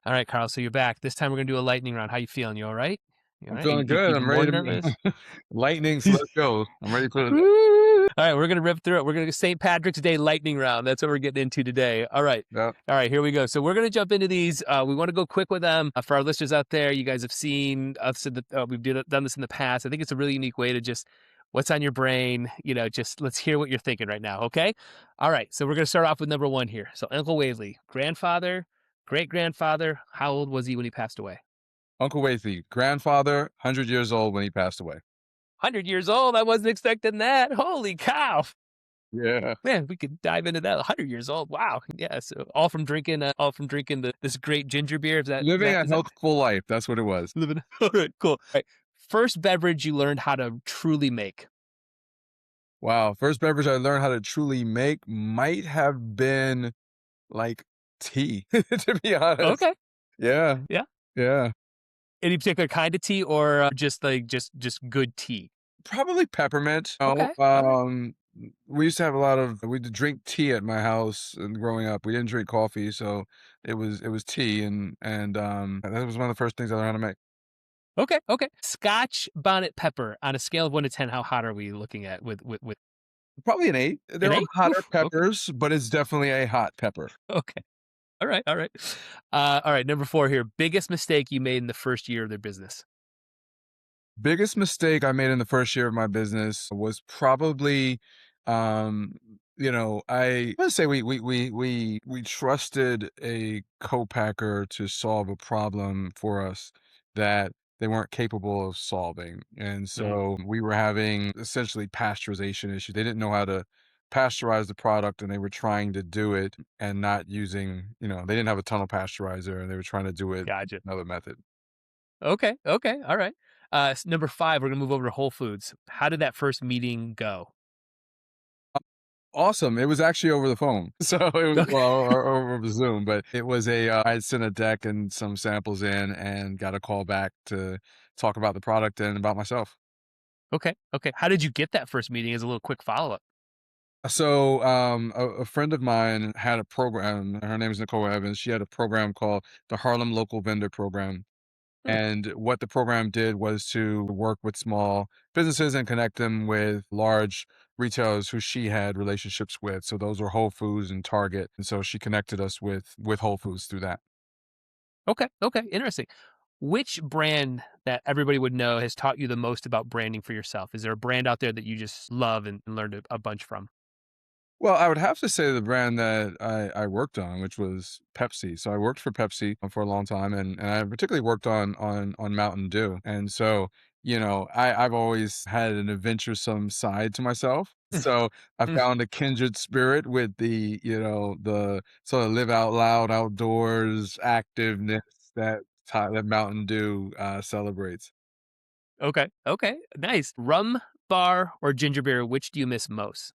All right, Carl. So you're back. This time we're gonna do a lightning round. How you feeling? You all right? You all I'm right? feeling You good. even I'm more ready nervous? to lightning. So let's go. I'm ready for the Woo! All right, we're gonna rip through it. We're gonna go St. Patrick's Day lightning round. That's what we're getting into today. All right. yeah. All right, here we go. So we're going to jump into these. We want to go quick with them. For our listeners out there, you guys have seen us. We've done this in the past. I think it's a really unique way to just what's on your brain. Just let's hear what you're thinking right now. Okay. All right. So we're going to start off with number one here. So Uncle Waithley, grandfather, great grandfather. How old was he when he passed away? Uncle Waithley, grandfather, 100 years old when he passed away. 100 years old. I wasn't expecting that. Holy cow. Yeah. Man, we could dive into that. 100 years old. Wow. Yeah. So all from drinking this great ginger beer. Is that, is Living that, a is that healthful life. That's what it was. living? All right, cool. All right. First beverage you learned how to truly make. Wow. First beverage I learned how to truly make might have been like tea, to be honest. Okay. Yeah. Yeah. Yeah. Any particular kind of tea or just good tea? Probably peppermint. Oh, Okay. All right. we used to have we'd drink tea at my house and growing up. We didn't drink coffee, so it was tea and that was one of the first things I learned how to make. Okay. Okay. Scotch bonnet pepper on a scale of 1 to 10. How hot are we looking at with Probably an 8. an There are eight? hotter Oof. Okay. peppers, but it's definitely a hot pepper. Okay. All right. All right. All right. Number four here. Biggest mistake you made in the first year of their business. Biggest mistake I made in the first year of my business was probably, um, I wanna say we trusted a co-packer to solve a problem for us that they weren't capable of solving, and Mm, so we were having essentially pasteurization issues. They didn't know how to pasteurize the product, and they were trying to do it and not using, they didn't have a tunnel pasteurizer, and they were trying to do it gotcha. another method. Okay. Okay. All right. Number five. We're gonna move over to Whole Foods. How did that first meeting go? Awesome. It was actually over the phone. So it was, Okay. well, or over Zoom, but it was I had sent a deck and some samples in and got a call back to talk about the product and about myself. Okay. Okay. How did you get that first meeting? As a little quick follow up. So, a friend of mine had a program. Her name is Nicole Evans. She had a program called the Harlem Local Vendor Program. Hmm, And what the program did was to work with small businesses and connect them with large retailers who she had relationships with. So those were Whole Foods and Target. And so she connected us with Whole Foods through that. okay. Okay. Interesting. Which brand that everybody would know has taught you the most about branding for yourself? Is there a brand out there that you just love and learned a bunch from? Well, I would have to say the brand that I worked on, which was Pepsi. So I worked for Pepsi for a long time, and I particularly worked on Mountain Dew. And so, I've always had an adventuresome side to myself. So I found a kindred spirit with the sort of live out loud outdoors activeness that Mountain Dew celebrates. Okay. Okay. Nice. Rum, bar, or ginger beer? Which do you miss most?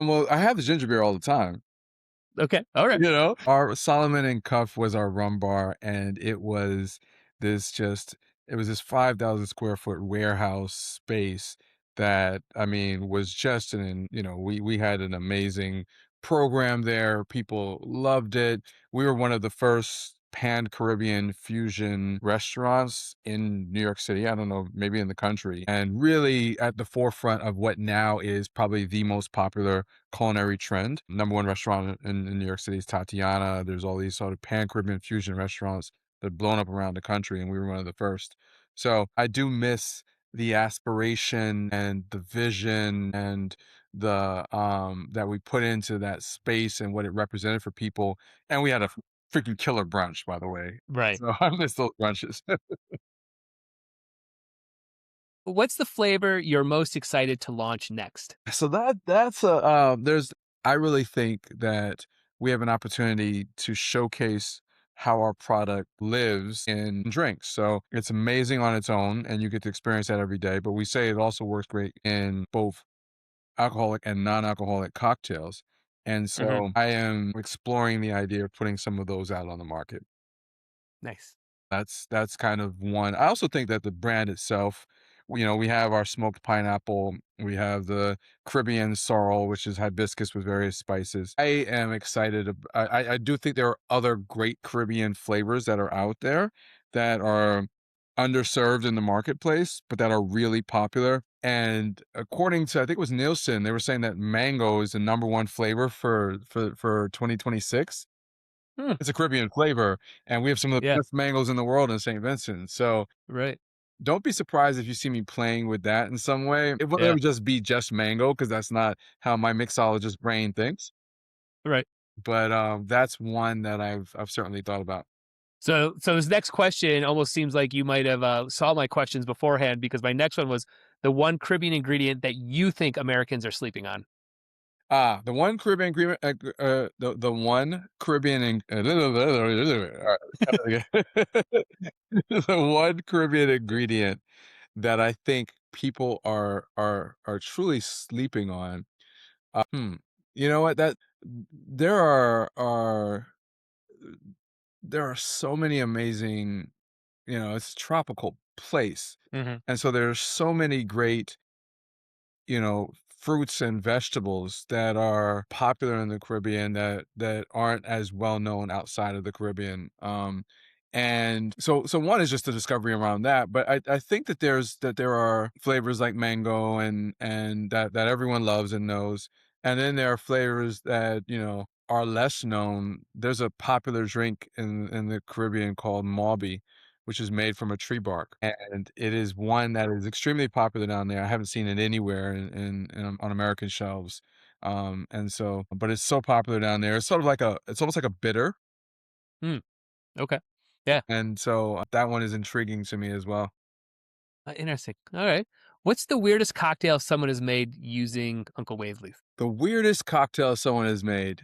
Well, I have the ginger beer all the time. Okay. All right. Our Solomon and Cuff was our rum bar, and this just it was this 5,000 square foot warehouse space that, I mean, was just we had an amazing program there. People loved it. We were one of the first pan-Caribbean fusion restaurants in New York City. I don't know, maybe in the country, and really at the forefront of what now is probably the most popular culinary trend. Number one restaurant in New York City is Tatiana. There's all these sort of pan-Caribbean fusion restaurants that have blown up around the country, and we were one of the first. So I do miss the aspiration and the vision and the that we put into that space and what it represented for people. And we had a freaking killer brunch, by the way. Right. So I miss those brunches. What's the flavor you're most excited to launch next? So that's a there's I really think that we have an opportunity to showcase how our product lives in drinks. So it's amazing on its own and you get to experience that every day, but we say it also works great in both alcoholic and non-alcoholic cocktails. And Hmm. so I am exploring the idea of putting some of those out on the market. Nice. That's kind of one. I also think that the brand itself, We have our smoked pineapple, we have the Caribbean sorrel, which is hibiscus with various spices. I am excited. I do think there are other great Caribbean flavors that are out there that are underserved in the marketplace, but that are really popular. And according to, I think it was Nielsen, they were saying that mango is the number one flavor for 2026. Hmm. It's a Caribbean flavor, and we have some of the Yeah. best mangoes in the world in St. Vincent. So Right. don't be surprised if you see me playing with that in some way. It won't Yeah. ever just be just mango because that's not how my mixologist brain thinks. Right. But that's one that I've certainly thought about. So this next question almost seems like you might have saw my questions beforehand because my next one was the one Caribbean ingredient that you think Americans are sleeping on. The one Caribbean ingredient, the one Caribbean, the one Caribbean ingredient that I think people are truly sleeping on. Hmm. You know what? That there there are so many amazing. It's a tropical place, Hmm. and so there's so many great fruits and vegetables that are popular in the Caribbean that aren't as well known outside of the Caribbean. And so one is just the discovery around that, but I think that there are flavors like mango and that everyone loves and knows, and then there are flavors that are less known. There's a popular drink in the Caribbean called Mauby, which is made from a tree bark, and it is one that is extremely popular down there. I haven't seen it anywhere on American shelves, and so but it's so popular down there. It's almost like a bitter, Hmm. Okay. Yeah. and so that one is intriguing to me as well. Interesting. All right. What's the weirdest cocktail someone has made using Uncle Waveley? The weirdest cocktail someone has made.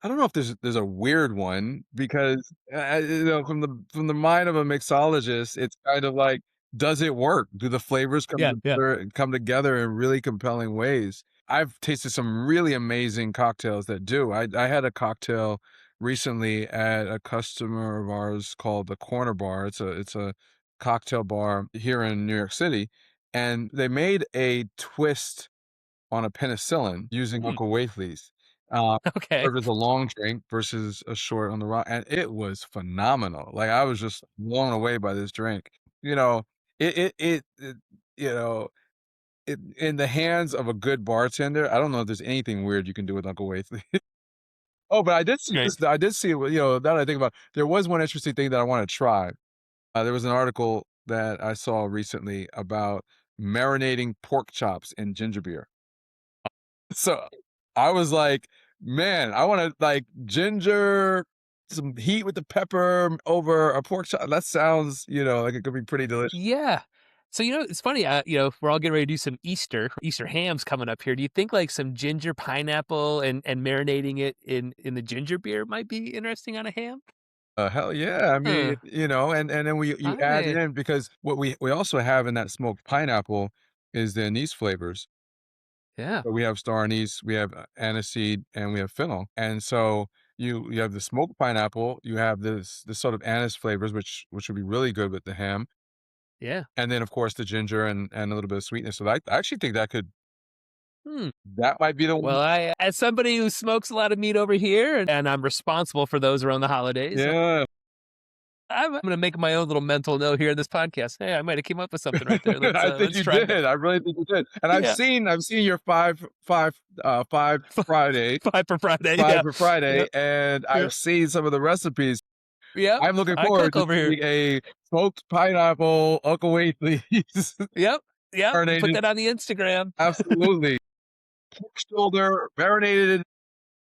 I don't know if there's a weird one because, from the mind of a mixologist, it's kind of like, does it work? Do the flavors Yeah. Yeah. come together in really compelling ways? I've tasted some really amazing cocktails that do. I had a cocktail recently at a customer of ours called the Corner Bar. It's a cocktail bar here in New York City, and they made a twist on a penicillin using Hmm. Uncle Waithley's. Uh, Okay. Served as a long drink versus a short on the rock, and it was phenomenal. Like, I was just blown away by this drink. You know, it you know, in the hands of a good bartender, I don't know if there's anything weird you can do with Uncle Waithley. Oh, but Right. I did see, now that I think about it, there was one interesting thing that I wanna try. There was an article that I saw recently about marinating pork chops in ginger beer. So, I was like, "Man, I wanna, like, ginger, some heat with the pepper over a pork chop." That sounds, like it could be pretty delicious. Yeah. So it's funny. We're all getting ready to do some Easter hams coming up here. Do you think like some ginger pineapple and marinating it in the ginger beer might be interesting on a ham? Hell yeah, I mean, Huh. and then you add it I in because what we also have in that smoked pineapple is the anise flavors. Yeah. So we have star anise, we have, aniseed, and we have fennel, and so you have the smoked pineapple, you have this sort of anise flavors, which would be really good with the ham, Yeah. and then, of course, the ginger and a little bit of sweetness, so I actually think Hmm. that might be the one. Well, I as somebody who smokes a lot of meat over here, and I'm responsible for those around the holidays, Yeah. I'm gonna make my own little mental note here in this podcast. Hey, I might have came up with something right there. Let's I think let's you try that. did, I really think you did, and Yeah. I've seen your 5 Five for Friday. 5 Yeah. for Friday, Yep. and Yep. I've seen some of the recipes. Yep. I'm looking I forward cook to over here. seeing a smoked pineapple Uncle Waitley's Yep. Yep. Put marinated. that on the Instagram. Absolutely. Pork shoulder, marinated in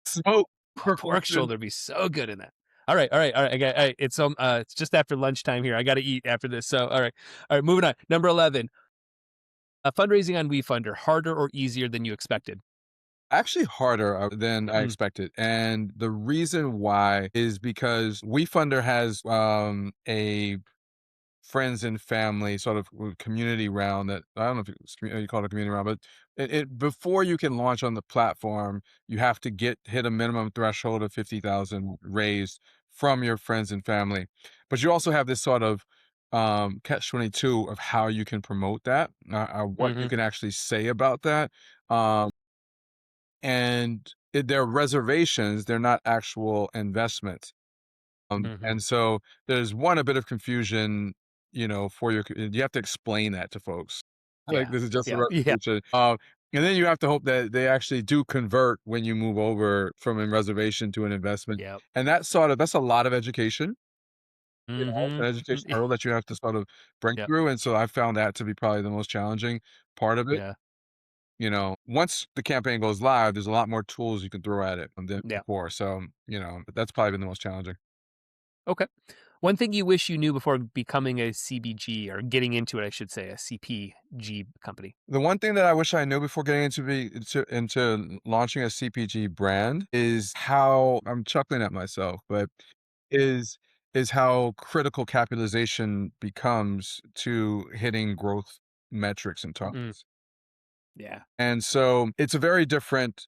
smoked Oh, pork perfection. shoulder would be so good in that. All right, all right, all right. All right. It's just after lunchtime here. I got to eat after this. So, all right. Moving on. Number 11. Fundraising on WeFunder harder or easier than you expected? Actually harder, than I Mm, expected, and the reason why is because WeFunder has, a friends and family sort of community round that I don't know if you call it a community round, but it before you can launch on the platform, you have to hit a minimum threshold of 50,000 raised from your friends and family. But you also have this sort of catch-22 of how you can promote that, what you Mhm. can actually say about that, um, and they're reservations, they're not actual investments. Mhm. And so there's a bit of confusion, for you have to explain that to folks. Like, Yeah. this is just a Yeah. Yeah. reservation. And then you have to hope that they actually do convert when you move over from a reservation to an investment. Yep. And that's a lot of education, Mhm. an education hurdle that you have to sort of break Yep. through. And so I found that to be probably the most challenging part of it. Yeah. Once the campaign goes live, there's a lot more tools you can throw at it than Yeah. before. So, that's probably been the most challenging. Okay. One thing you wish you knew before becoming a CBG or getting into it, I should say, a CPG company. The one thing that I wish I knew before getting into launching a CPG brand is how I'm chuckling at myself, but is is how critical capitalization becomes to hitting growth metrics and Mm. targets. Yeah. And so it's a very different,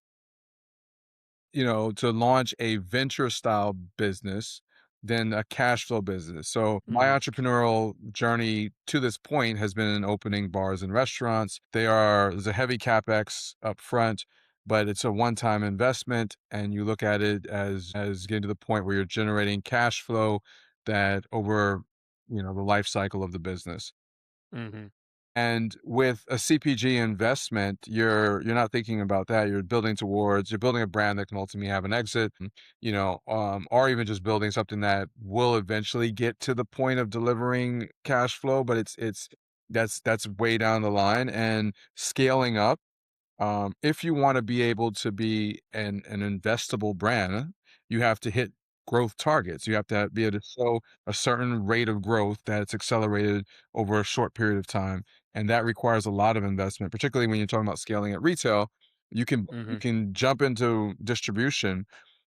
to launch a venture style business than a cash flow business. So my Mhm. entrepreneurial journey to this point has been in opening bars and restaurants. There's a heavy capex up front, but it's a one-time investment, and you look at it as getting to the point where you're generating cash flow that over, the life cycle of the business. Mhm. And with a CPG investment, you're not thinking about that. You're building a brand that can ultimately have an exit, or even just building something that will eventually get to the point of delivering cash flow. But that's way down the line, and scaling up, if you want to be able to be an investable brand, you have to hit growth targets. You have to be able to show a certain rate of growth that's accelerated over a short period of time, and that requires a lot of investment. Particularly when you're talking about scaling at retail, you Mhm. can jump into distribution,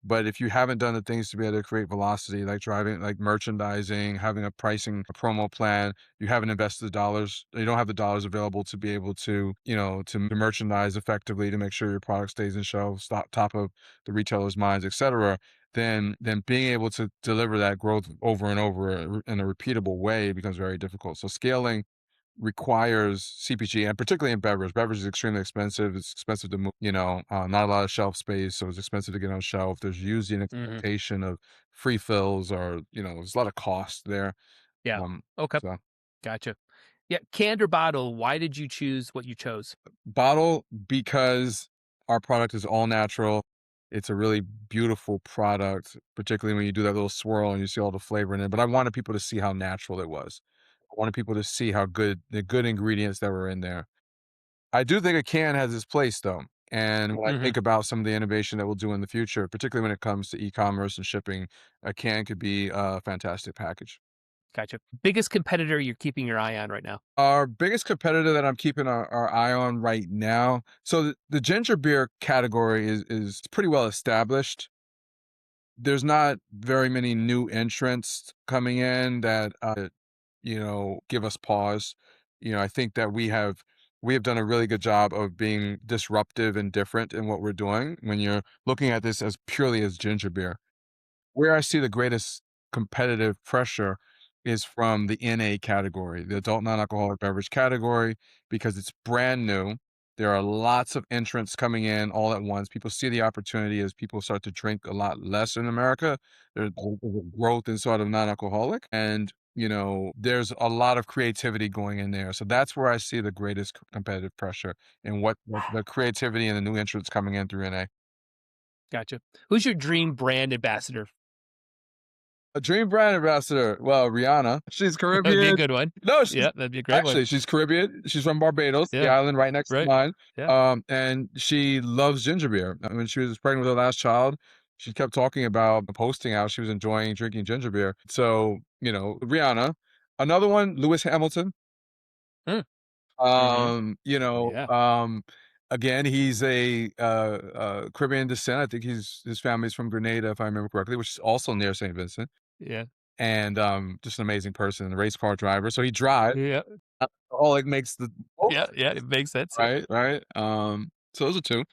but if you haven't done the things to be able to create velocity, like driving, like merchandising, having a pricing, a promo plan, you haven't invested the dollars, you don't have the dollars available to be able to, to merchandise effectively to make sure your product stays in shelves, top of the retailer's minds, etc. Then being able to deliver that growth over and over in a repeatable way becomes very difficult. So scaling requires CPG, and particularly in beverage. Beverage is extremely expensive. It's expensive to move, not a lot of shelf space, so it's expensive to get on shelf. There's usually an Mhm. expectation of free fills, or, there's a lot of cost there. Yeah. Um, Okay. so Gotcha. Yeah. Canned or bottle, why did you choose what you chose? bottle, because our product is all natural. It's a really beautiful product, particularly when you do that little swirl and you see all the flavor in it. But I wanted people to see how natural it was. I wanted people to see how good the good ingredients that were in there. I do think a can has its place though. And when I Mhm. think about some of the innovation that we'll do in the future, particularly when it comes to e-commerce and shipping, a can could be a fantastic package. Gotcha. Biggest competitor you're keeping your eye on right now? Our biggest competitor that I'm keeping our eye on right now. So the ginger beer category is pretty well established. There's not very many new entrants coming in that give us pause. I think that we have done a really good job of being disruptive and different in what we're doing when you're looking at this as purely as ginger beer. Where I see the greatest competitive pressure is from the NA category, the adult non-alcoholic beverage category, because it's brand new. There are lots of entrants coming in all at once. People see the opportunity as people start to drink a lot less in America. There's a growth in sort of non-alcoholic, and there's a lot of creativity going in there. So that's where I see the greatest competitive pressure in what the creativity and the new entrants coming in through NA. Gotcha. Who's your dream brand ambassador? A dream brand ambassador. Well, Rihanna. She's That'd be a Caribbean. good one. No, she's Yeah, that'd be a great one. she's Caribbean. She's from Barbados, the Yeah, island right next to right. mine. Yeah. And she loves ginger beer. When she was pregnant with her last child, she kept talking about posting how she was enjoying drinking ginger beer. So, Rihanna. Another one, Lewis Hamilton. Mm. Mhm. Um, you know, Yeah, um, again, he's Caribbean descent. I think his family's from Grenada, if I remember correctly, which is also near St. Vincent. yeah, And, just an amazing person, a race car driver, so he drives, yeah, all it makes the most yeah, sense, yeah, it makes sense, yeah. right, right? So those are 2.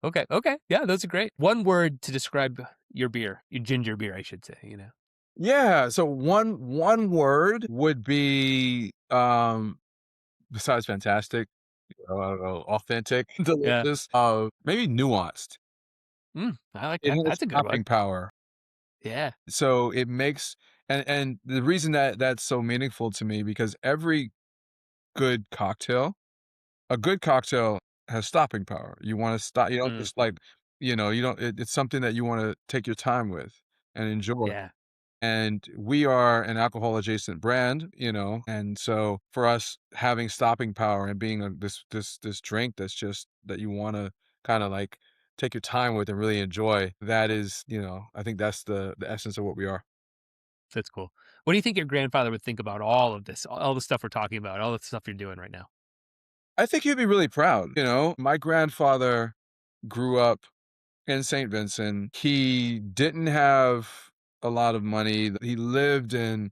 Okay, okay, yeah, those are great. One word to describe your beer, your ginger beer, I should say, you know? Yeah, so one word would be, besides fantastic, I don't know, authentic, Yeah. delicious, maybe nuanced. I like It that. has That's a good one. stopping power. Yeah. So it makes and the reason that that's so meaningful to me because every good cocktail a good cocktail has stopping power. You wanna stop you don't Mm, just, like, you don't it's something that you wanna take your time with and enjoy. yeah. And we are an alcohol adjacent brand, and so for us having stopping power and being this drink that's just that you want to kind of like take your time with and really enjoy, that is, I think that's the essence of what we are. That's cool. What do you think your grandfather would think about all of this, all the stuff we're talking about, all the stuff you're doing right now? I think you'd be really proud. My grandfather grew up in St. Vincent. He didn't have a lot of money. He lived in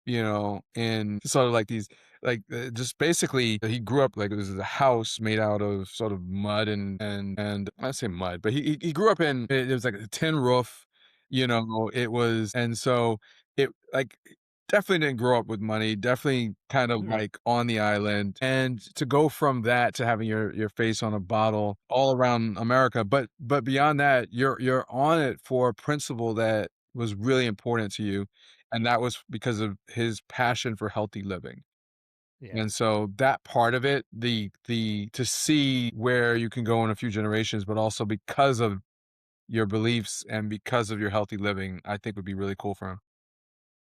sort of like these, like just basically he grew up like it was a house made out of sort of mud and I say mud, but he grew up in it was like a tin roof, it was, and so it like definitely didn't grow up with money, definitely kind of Mhm. like on the island. And to go from that to having your face on a bottle all around America, but beyond that, you're on it for a principle that was really important to you, and that was because of his passion for healthy living. Yeah, And so that part of it, the to see where you can go in a few generations, but also because of your beliefs and because of your healthy living, I think would be really cool for him.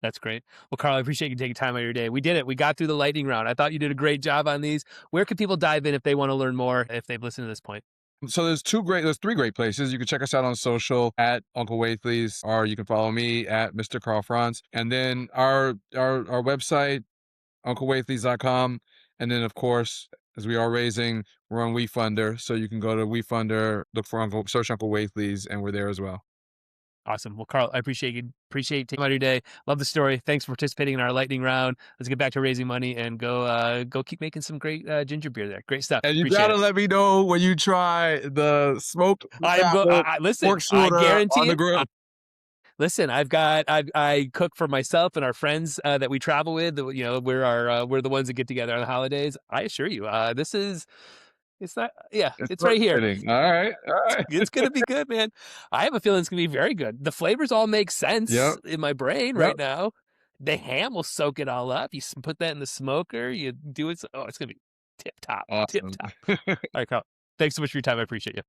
that's great. Well, Carl, I appreciate you taking time out of your day. We did it. We got through the lightning round. I thought you did a great job on these. Where can people dive in if they want to learn more, if they've listened to this point? So there's three great places. You can check us out on social at Uncle Waithley's, or you can follow me at Mr. Karl Franz. And then our website, UncleWaithley's.com. And then, of course, as we are raising, we're on WeFunder. So you can go to WeFunder, look for search Uncle Waithley's, and we're there as well. Awesome. Well, Carl, I appreciate you taking out of your day. Love the story. Thanks for participating in our lightning round. Let's get back to raising money and go keep making some great ginger beer there. Great stuff. And you Appreciate gotta it. let me know when you try the smoked I am go. apple Listen, pork I shoulder on guarantee the it. grill. Listen, I cook for myself and our friends that we travel with. We're the ones that get together on the holidays. I assure you, it's not. Yeah, It's it's right here. percolating. All right. All right. It's gonna be good, man. I have a feeling it's gonna be very good. The flavors all make sense Yep. in my brain Yep. right now. The ham will soak it all up. Put that in the smoker. You do it. Oh, it's gonna be tip top, tip Awesome. top. All right, Carl. Thanks so much for your time. I appreciate you.